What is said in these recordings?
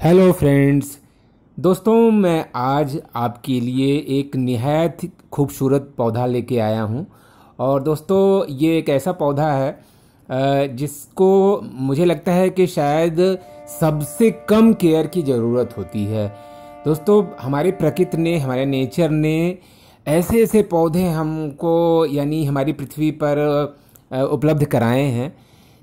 Hello friends. दोस्तों, मैं आज आपके लिए एक निहायत खूबसूरत पौधा लेके आया हूँ। और दोस्तों, ये एक ऐसा पौधा है जिसको मुझे लगता है कि शायद सबसे कम केयर की ज़रूरत होती है। दोस्तों, हमारे प्रकृति ने, हमारे नेचर ने ऐसे ऐसे पौधे हमको यानी हमारी पृथ्वी पर उपलब्ध कराए हैं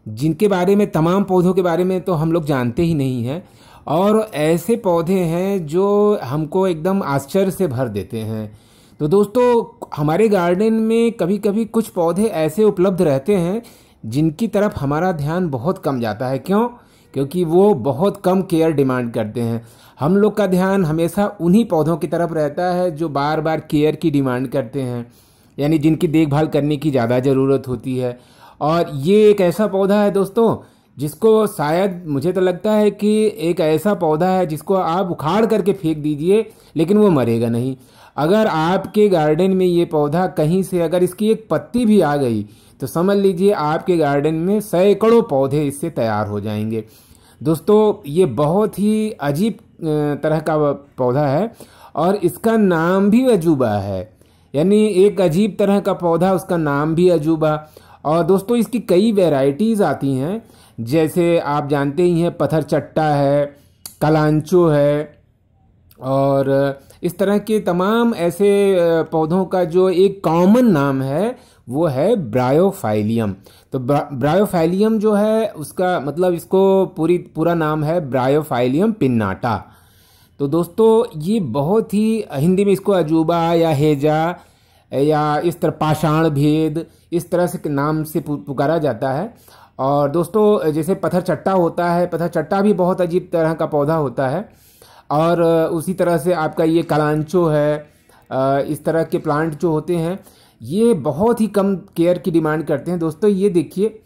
जिनके बारे में, तमाम पौधों के बारे में तो हम लोग जानते ही नहीं हैं। और ऐसे पौधे हैं जो हमको एकदम आश्चर्य से भर देते हैं। तो दोस्तों, हमारे गार्डन में कभी कभी कुछ पौधे ऐसे उपलब्ध रहते हैं जिनकी तरफ हमारा ध्यान बहुत कम जाता है। क्यों? क्योंकि वो बहुत कम केयर डिमांड करते हैं। हम लोग का ध्यान हमेशा उन्हीं पौधों की तरफ रहता है जो बार बार केयर की डिमांड करते हैं, यानी जिनकी देखभाल करने की ज़्यादा ज़रूरत होती है। और ये एक ऐसा पौधा है दोस्तों जिसको शायद, मुझे तो लगता है कि एक ऐसा पौधा है जिसको आप उखाड़ करके फेंक दीजिए लेकिन वो मरेगा नहीं। अगर आपके गार्डन में ये पौधा कहीं से अगर इसकी एक पत्ती भी आ गई तो समझ लीजिए आपके गार्डन में सैकड़ों पौधे इससे तैयार हो जाएंगे। दोस्तों, ये बहुत ही अजीब तरह का पौधा है और इसका नाम भी अजूबा है, यानी एक अजीब तरह का पौधा, उसका नाम भी अजूबा। और दोस्तों, इसकी कई वैरायटीज़ आती हैं, जैसे आप जानते ही हैं पत्थर चट्टा है, कलांचो है, और इस तरह के तमाम ऐसे पौधों का जो एक कॉमन नाम है वो है ब्रायोफाइलियम। तो ब्रायोफाइलियम जो है उसका मतलब, इसको पूरा नाम है ब्रायोफाइलियम पिन्नाटा। तो दोस्तों, ये बहुत ही, हिंदी में इसको अजूबा या हेजा या इस तरह पाषाण भेद, इस तरह से नाम से पुकारा जाता है। और दोस्तों, जैसे पत्थर चट्टा होता है, पत्थर चट्टा भी बहुत अजीब तरह का पौधा होता है। और उसी तरह से आपका ये कलांचो है, इस तरह के प्लांट जो होते हैं ये बहुत ही कम केयर की डिमांड करते हैं। दोस्तों, ये देखिए,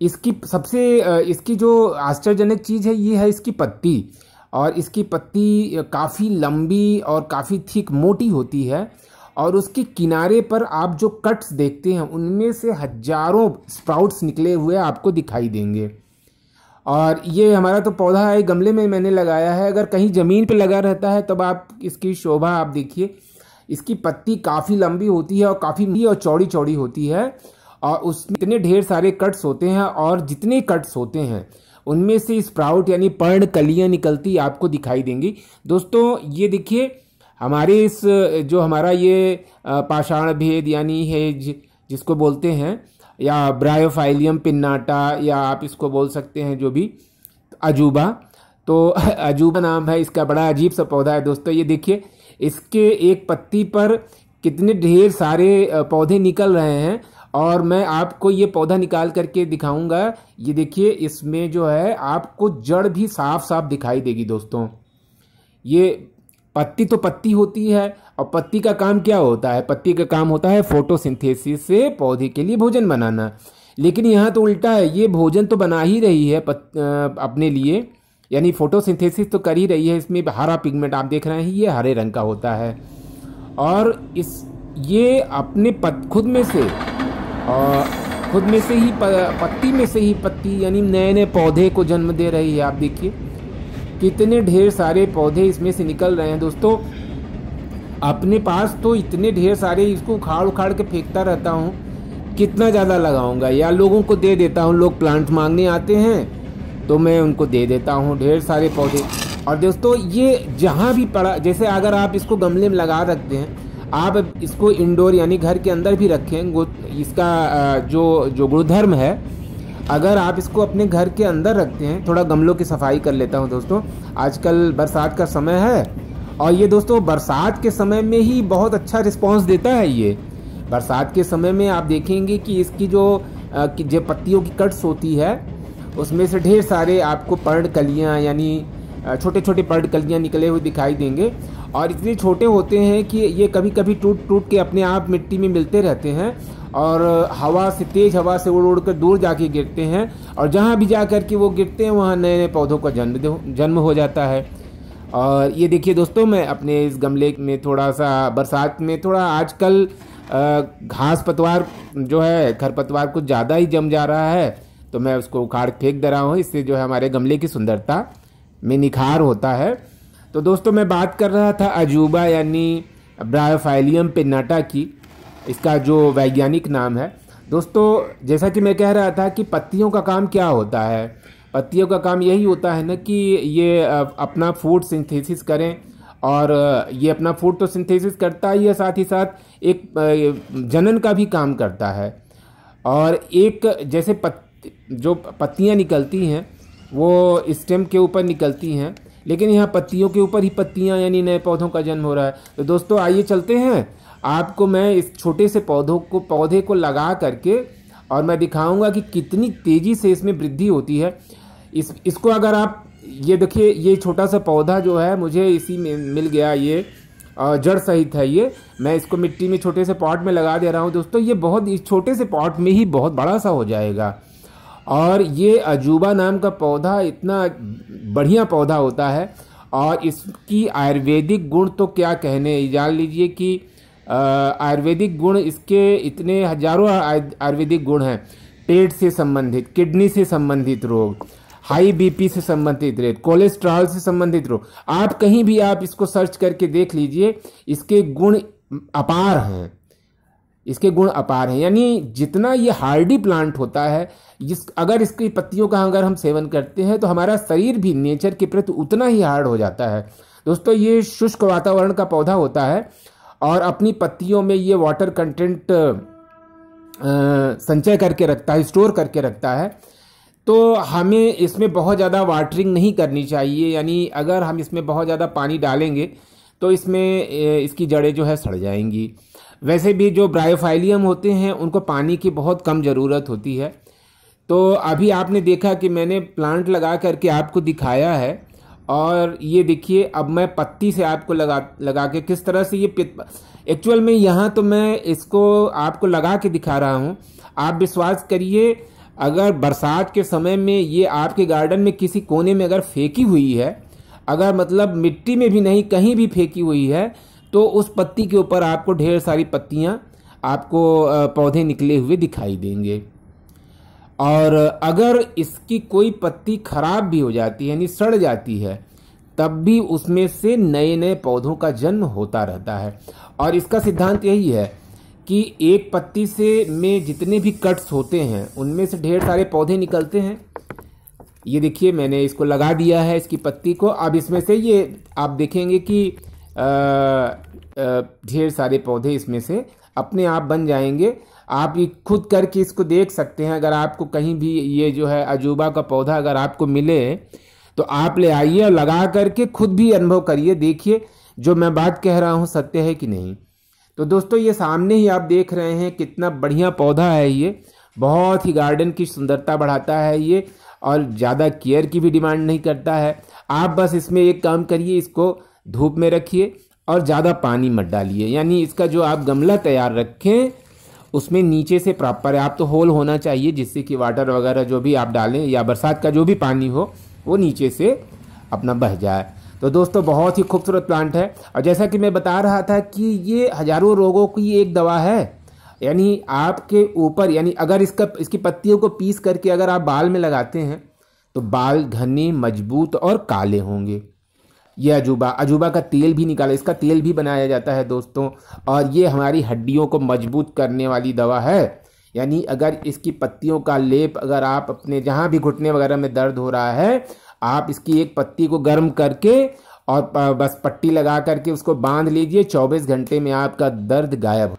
इसकी जो आश्चर्यजनक चीज़ है ये है इसकी पत्ती। और इसकी पत्ती काफ़ी लंबी और काफ़ी थिक, मोटी होती है। और उसके किनारे पर आप जो कट्स देखते हैं उनमें से हजारों स्प्राउट्स निकले हुए आपको दिखाई देंगे। और ये हमारा तो पौधा है, गमले में मैंने लगाया है। अगर कहीं ज़मीन पे लगा रहता है तब आप इसकी शोभा आप देखिए। इसकी पत्ती काफ़ी लंबी होती है और काफ़ी और चौड़ी चौड़ी होती है। और उसमें इतने ढेर सारे कट्स होते हैं, और जितने कट्स होते हैं उनमें से स्प्राउट यानी पर्ण कलियाँ निकलती आपको दिखाई देंगी। दोस्तों, ये देखिए, हमारे इस जो हमारा ये पाषाण भेद यानी हेज जिसको बोलते हैं, या ब्रायोफाइलियम पिन्नाटा, या आप इसको बोल सकते हैं जो भी अजूबा। तो अजूबा नाम है इसका, बड़ा अजीब सा पौधा है। दोस्तों, ये देखिए, इसके एक पत्ती पर कितने ढेर सारे पौधे निकल रहे हैं। और मैं आपको ये पौधा निकाल करके दिखाऊंगा। ये देखिए, इसमें जो है आपको जड़ भी साफ साफ दिखाई देगी। दोस्तों, ये पत्ती तो पत्ती होती है, और पत्ती का काम क्या होता है? पत्ती का काम होता है फोटोसिंथेसिस से पौधे के लिए भोजन बनाना। लेकिन यहाँ तो उल्टा है, ये भोजन तो बना ही रही है अपने लिए, यानी फोटोसिंथेसिस तो कर ही रही है। इसमें हरा पिगमेंट आप देख रहे हैं, ये हरे रंग का होता है। और ये अपने खुद में से ही पत्ती में से ही पत्ती यानी नए नए पौधे को जन्म दे रही है। आप देखिए कितने ढेर सारे पौधे इसमें से निकल रहे हैं। दोस्तों, अपने पास तो इतने ढेर सारे, इसको उखाड़ उखाड़ के फेंकता रहता हूँ, कितना ज़्यादा लगाऊंगा, या लोगों को दे देता हूँ। लोग प्लांट मांगने आते हैं तो मैं उनको दे देता हूँ ढेर सारे पौधे। और दोस्तों, ये जहाँ भी पड़ा, जैसे अगर आप इसको गमले में लगा रखते हैं, आप इसको इंडोर यानी घर के अंदर भी रखें, इसका जो गुणधर्म है, अगर आप इसको अपने घर के अंदर रखते हैं, थोड़ा गमलों की सफाई कर लेता हूं। दोस्तों, आजकल बरसात का समय है, और ये दोस्तों बरसात के समय में ही बहुत अच्छा रिस्पांस देता है। ये बरसात के समय में आप देखेंगे कि इसकी जो पत्तियों की कट्स होती है उसमें से ढेर सारे आपको पर्ण कलियाँ यानी छोटे छोटे पर्ण कलियाँ निकले हुए दिखाई देंगे। और इतने छोटे होते हैं कि ये कभी कभी टूट टूट के अपने आप मिट्टी में मिलते रहते हैं, और तेज हवा से उड़ उड़ कर दूर जाके गिरते हैं। और जहाँ भी जा कर के वो गिरते हैं वहाँ नए नए पौधों का जन्म हो जाता है। और ये देखिए दोस्तों, मैं अपने इस गमले में थोड़ा सा, बरसात में थोड़ा आजकल घास पतवार जो है, खरपतवार कुछ ज़्यादा ही जम जा रहा है, तो मैं उसको उखाड़ फेंक दे रहा हूँ। इससे जो है हमारे गमले की सुंदरता में निखार होता है। तो दोस्तों मैं बात कर रहा था अजूबा यानी ब्रायोफाइलियम पिन्नाटा की, इसका जो वैज्ञानिक नाम है। दोस्तों जैसा कि मैं कह रहा था कि पत्तियों का काम क्या होता है, पत्तियों का काम यही होता है ना कि ये अपना फूड सिंथेसिस करें, और ये अपना फूड तो सिंथेसिस करता ही है, साथ ही साथ एक जनन का भी काम करता है। और एक जैसे जो पत्तियां निकलती हैं वो स्टेम के ऊपर निकलती हैं, लेकिन यहाँ पत्तियों के ऊपर ही पत्तियां यानी नए पौधों का जन्म हो रहा है। तो दोस्तों आइए चलते हैं, आपको मैं इस छोटे से पौधे को लगा करके और मैं दिखाऊंगा कि कितनी तेज़ी से इसमें वृद्धि होती है। इसको अगर आप ये देखिए, ये छोटा सा पौधा जो है मुझे इसी में मिल गया, ये जड़ सहित है। ये मैं इसको मिट्टी में छोटे से पॉट में लगा दे रहा हूँ। दोस्तों ये बहुत इस छोटे से पॉट में ही बहुत बड़ा सा हो जाएगा। और ये अजूबा नाम का पौधा इतना बढ़िया पौधा होता है, और इसकी आयुर्वेदिक गुण तो क्या कहने, जान लीजिए कि आयुर्वेदिक गुण इसके इतने हजारों आयुर्वेदिक गुण हैं। पेट से संबंधित, किडनी से संबंधित रोग, हाई बीपी से संबंधित रोग, कोलेस्ट्रॉल से संबंधित रोग, आप कहीं भी आप इसको सर्च करके देख लीजिए, इसके गुण अपार हैं, इसके गुण अपार हैं। यानी जितना ये हार्डी प्लांट होता है, अगर इसकी पत्तियों का अगर हम सेवन करते हैं तो हमारा शरीर भी नेचर के प्रति उतना ही हार्ड हो जाता है। दोस्तों ये शुष्क वातावरण का पौधा होता है और अपनी पत्तियों में ये वाटर कंटेंट संचय करके रखता है, स्टोर करके रखता है। तो हमें इसमें बहुत ज़्यादा वाटरिंग नहीं करनी चाहिए, यानी अगर हम इसमें बहुत ज़्यादा पानी डालेंगे तो इसमें इसकी जड़ें जो है सड़ जाएंगी। वैसे भी जो ब्रायोफाइलियम होते हैं उनको पानी की बहुत कम ज़रूरत होती है। तो अभी आपने देखा कि मैंने प्लांट लगा करके आपको दिखाया है, और ये देखिए अब मैं पत्ती से आपको लगा के किस तरह से ये एक्चुअल में यहाँ तो मैं इसको आपको लगा के दिखा रहा हूँ। आप विश्वास करिए, अगर बरसात के समय में ये आपके गार्डन में किसी कोने में अगर फेंकी हुई है, अगर मतलब मिट्टी में भी नहीं कहीं भी फेंकी हुई है, तो उस पत्ती के ऊपर आपको ढेर सारी पत्तियाँ, आपको पौधे निकले हुए दिखाई देंगे। और अगर इसकी कोई पत्ती खराब भी हो जाती है यानी सड़ जाती है, तब भी उसमें से नए नए पौधों का जन्म होता रहता है। और इसका सिद्धांत यही है कि एक पत्ती से में जितने भी कट्स होते हैं उनमें से ढेर सारे पौधे निकलते हैं। ये देखिए मैंने इसको लगा दिया है इसकी पत्ती को। अब इसमें से ये आप देखेंगे कि ढेर सारे पौधे इसमें से अपने आप बन जाएंगे। आप ये खुद करके इसको देख सकते हैं। अगर आपको कहीं भी ये जो है अजूबा का पौधा अगर आपको मिले तो आप ले आइए और लगा करके खुद भी अनुभव करिए, देखिए जो मैं बात कह रहा हूँ सत्य है कि नहीं। तो दोस्तों ये सामने ही आप देख रहे हैं कितना बढ़िया पौधा है, ये बहुत ही गार्डन की सुंदरता बढ़ाता है ये, और ज़्यादा केयर की भी डिमांड नहीं करता है। आप बस इसमें एक काम करिए, इसको धूप में रखिए और ज़्यादा पानी मत डालिए। यानी इसका जो आप गमला तैयार रखें उसमें नीचे से पर्याप्त तो होल होना चाहिए, जिससे कि वाटर वगैरह जो भी आप डालें या बरसात का जो भी पानी हो वो नीचे से अपना बह जाए। तो दोस्तों बहुत ही खूबसूरत प्लांट है, और जैसा कि मैं बता रहा था कि ये हजारों रोगों की एक दवा है। यानी आपके ऊपर, यानी अगर इसकी पत्तियों को पीस करके अगर आप बाल में लगाते हैं तो बाल घने, मजबूत और काले होंगे। ये अजूबा का तेल भी निकाला, इसका तेल भी बनाया जाता है दोस्तों, और ये हमारी हड्डियों को मजबूत करने वाली दवा है। यानी अगर इसकी पत्तियों का लेप अगर आप अपने जहाँ भी घुटने वगैरह में दर्द हो रहा है, आप इसकी एक पत्ती को गर्म करके और बस पट्टी लगा करके उसको बांध लीजिए, 24 घंटे में आपका दर्द गायब।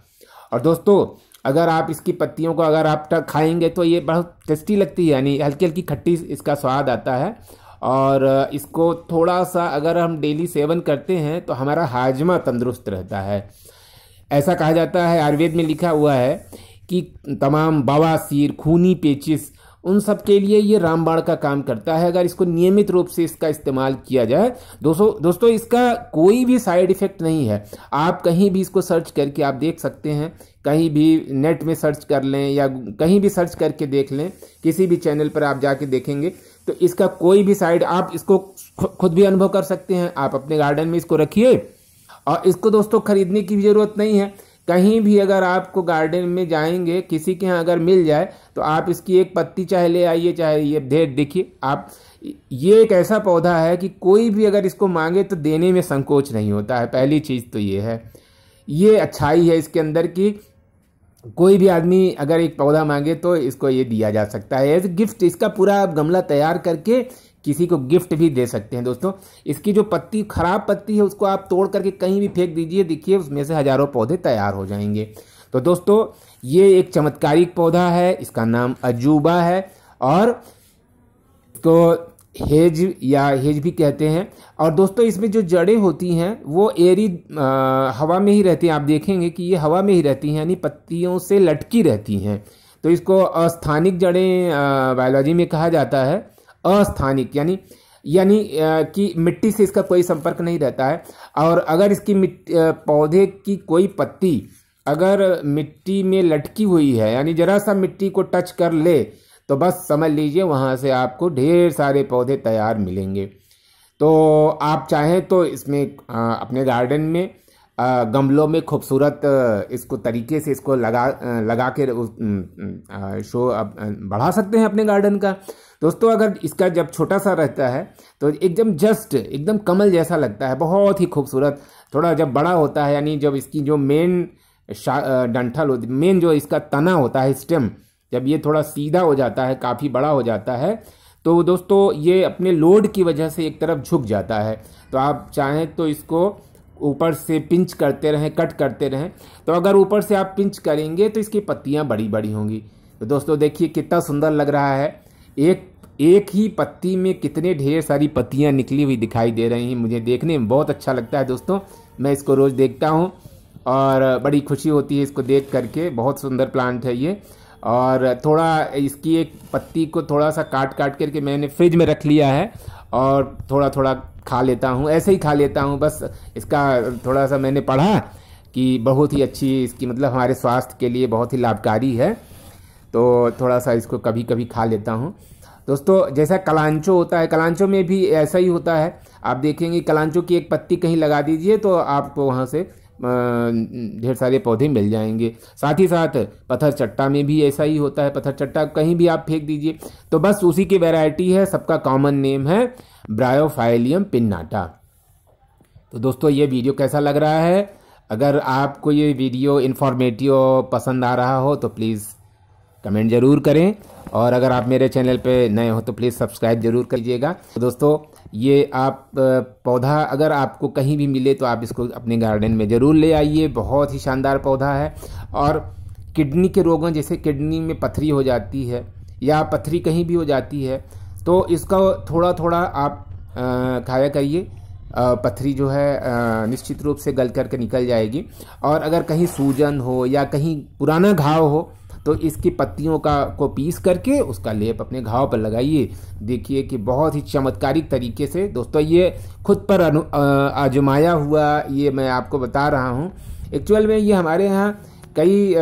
और दोस्तों अगर आप इसकी पत्तियों को अगर आप खाएंगे तो ये बहुत टेस्टी लगती है, यानी हल्की हल्की खट्टी इसका स्वाद आता है। और इसको थोड़ा सा अगर हम डेली सेवन करते हैं तो हमारा हाजमा तंदुरुस्त रहता है। ऐसा कहा जाता है, आयुर्वेद में लिखा हुआ है कि तमाम बवासीर, खूनी पेचिस, उन सब के लिए ये रामबाण का काम करता है, अगर इसको नियमित रूप से इसका इस्तेमाल किया जाए। दोस्तों इसका कोई भी साइड इफ़ेक्ट नहीं है। आप कहीं भी इसको सर्च करके आप देख सकते हैं, कहीं भी नेट में सर्च कर लें या कहीं भी सर्च करके देख लें, किसी भी चैनल पर आप जाके देखेंगे तो इसका कोई भी साइड, आप इसको खुद भी अनुभव कर सकते हैं। आप अपने गार्डन में इसको रखिए, और इसको दोस्तों खरीदने की भी ज़रूरत नहीं है, कहीं भी अगर आपको गार्डन में जाएंगे, किसी के यहाँ अगर मिल जाए तो आप इसकी एक पत्ती चाहे ले आइए, चाहे ये देखिए आप, ये एक ऐसा पौधा है कि कोई भी अगर इसको मांगे तो देने में संकोच नहीं होता है। पहली चीज़ तो ये है, ये अच्छाई है इसके अंदर की, कोई भी आदमी अगर एक पौधा मांगे तो इसको ये दिया जा सकता है एज गिफ्ट। इसका पूरा आप गमला तैयार करके किसी को गिफ्ट भी दे सकते हैं दोस्तों। इसकी जो पत्ती, खराब पत्ती है, उसको आप तोड़ करके कहीं भी फेंक दीजिए, देखिए उसमें से हजारों पौधे तैयार हो जाएंगे। तो दोस्तों ये एक चमत्कारिक पौधा है, इसका नाम अजूबा है और इसको हेज या हेज भी कहते हैं। और दोस्तों इसमें जो जड़ें होती हैं वो एरी हवा में ही रहती हैं। आप देखेंगे कि ये हवा में ही रहती हैं, यानी पत्तियों से लटकी रहती हैं। तो इसको अस्थानिक जड़ें बायोलॉजी में कहा जाता है। अस्थानिक यानी कि मिट्टी से इसका कोई संपर्क नहीं रहता है। और अगर इसकी पौधे की कोई पत्ती अगर मिट्टी में लटकी हुई है, यानी जरा सा मिट्टी को टच कर ले, तो बस समझ लीजिए वहाँ से आपको ढेर सारे पौधे तैयार मिलेंगे। तो आप चाहें तो इसमें अपने गार्डन में गमलों में खूबसूरत इसको तरीके से इसको लगा के शो बढ़ा सकते हैं अपने गार्डन का। दोस्तों अगर इसका जब छोटा सा रहता है तो एकदम कमल जैसा लगता है, बहुत ही खूबसूरत। थोड़ा जब बड़ा होता है, यानी जब इसकी जो मेन डंठल होती, मेन जो इसका तना होता है, स्टेम, जब ये थोड़ा सीधा हो जाता है, काफ़ी बड़ा हो जाता है, तो दोस्तों ये अपने लोड की वजह से एक तरफ झुक जाता है। तो आप चाहें तो इसको ऊपर से पिंच करते रहें, कट करते रहें। तो अगर ऊपर से आप पिंच करेंगे तो इसकी पत्तियां बड़ी बड़ी होंगी। तो दोस्तों देखिए कितना सुंदर लग रहा है, एक ही पत्ती में कितने ढेर सारी पत्तियां निकली हुई दिखाई दे रही हैं। मुझे देखने में बहुत अच्छा लगता है दोस्तों, मैं इसको रोज़ देखता हूँ और बड़ी खुशी होती है इसको देख करके। बहुत सुंदर प्लांट है ये। और थोड़ा इसकी एक पत्ती को थोड़ा सा काट करके मैंने फ्रिज में रख लिया है और थोड़ा थोड़ा खा लेता हूँ, ऐसे ही खा लेता हूँ बस। इसका थोड़ा सा मैंने पढ़ा कि बहुत ही अच्छी इसकी, मतलब हमारे स्वास्थ्य के लिए बहुत ही लाभकारी है, तो थोड़ा सा इसको कभी कभी खा लेता हूँ। दोस्तों जैसा कलांचो होता है, कलांचो में भी ऐसा ही होता है। आप देखेंगे कलांचो की एक पत्ती कहीं लगा दीजिए तो आपको वहाँ से ढेर सारे पौधे मिल जाएंगे। साथ ही साथ पत्थर चट्टा में भी ऐसा ही होता है, पत्थर चट्टा कहीं भी आप फेंक दीजिए तो बस उसी की वैरायटी है। सबका कॉमन नेम है ब्रायोफाइलियम पिन्नाटा। तो दोस्तों ये वीडियो कैसा लग रहा है? अगर आपको ये वीडियो इन्फॉर्मेटिव पसंद आ रहा हो तो प्लीज़ कमेंट ज़रूर करें, और अगर आप मेरे चैनल पे नए हो तो प्लीज़ सब्सक्राइब जरूर कीजिएगा। तो दोस्तों ये आप पौधा अगर आपको कहीं भी मिले तो आप इसको अपने गार्डन में ज़रूर ले आइए, बहुत ही शानदार पौधा है। और किडनी के रोगों, जैसे किडनी में पथरी हो जाती है या पथरी कहीं भी हो जाती है, तो इसका थोड़ा थोड़ा आप खाया करिए, पथरी जो है निश्चित रूप से गल करके निकल जाएगी। और अगर कहीं सूजन हो या कहीं पुराना घाव हो तो इसकी पत्तियों को पीस करके उसका लेप अपने घाव पर लगाइए। देखिए कि बहुत ही चमत्कारिक तरीके से, दोस्तों ये खुद पर आजमाया हुआ ये मैं आपको बता रहा हूँ। एक्चुअल में ये हमारे यहाँ कई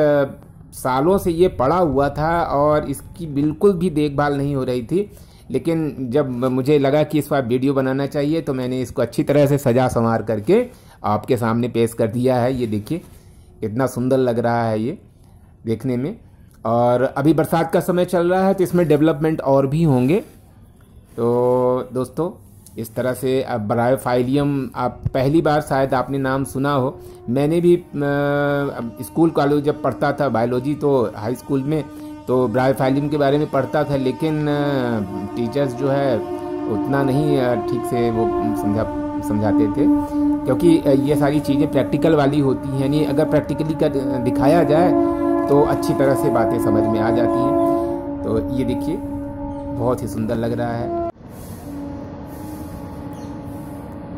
सालों से ये पड़ा हुआ था और इसकी बिल्कुल भी देखभाल नहीं हो रही थी, लेकिन जब मुझे लगा कि इस बार वीडियो बनाना चाहिए तो मैंने इसको अच्छी तरह से सजा संवार करके आपके सामने पेश कर दिया है। ये देखिए कितना सुंदर लग रहा है ये देखने में। और अभी बरसात का समय चल रहा है तो इसमें डेवलपमेंट और भी होंगे। तो दोस्तों इस तरह से अब ब्रायोफाइलियम आप पहली बार शायद आपने नाम सुना हो। मैंने भी स्कूल कॉलेज जब पढ़ता था बायोलॉजी, तो हाई स्कूल में तो ब्रायोफाइलियम के बारे में पढ़ता था, लेकिन टीचर्स जो है उतना नहीं ठीक से वो समझाते थे, क्योंकि ये सारी चीज़ें प्रैक्टिकल वाली होती हैं, यानी अगर प्रैक्टिकली दिखाया जाए तो अच्छी तरह से बातें समझ में आ जाती हैं। तो ये देखिए बहुत ही सुंदर लग रहा है।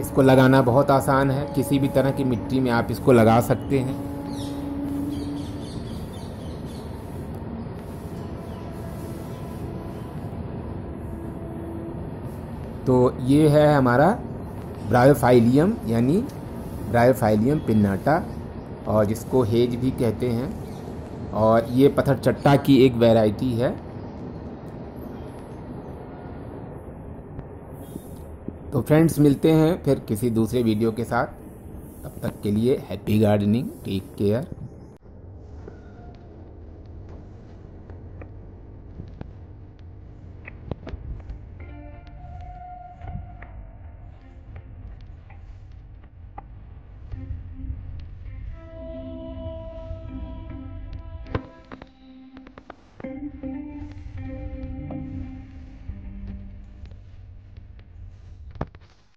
इसको लगाना बहुत आसान है, किसी भी तरह की मिट्टी में आप इसको लगा सकते हैं। तो ये है हमारा ब्रायोफाइलियम, यानी ब्रायोफाइलियम पिन्नाटा, और जिसको हेज भी कहते हैं, और ये पत्थर चट्टा की एक वैरायटी है। तो फ्रेंड्स मिलते हैं फिर किसी दूसरे वीडियो के साथ, तब तक के लिए हैप्पी गार्डनिंग, टेक केयर।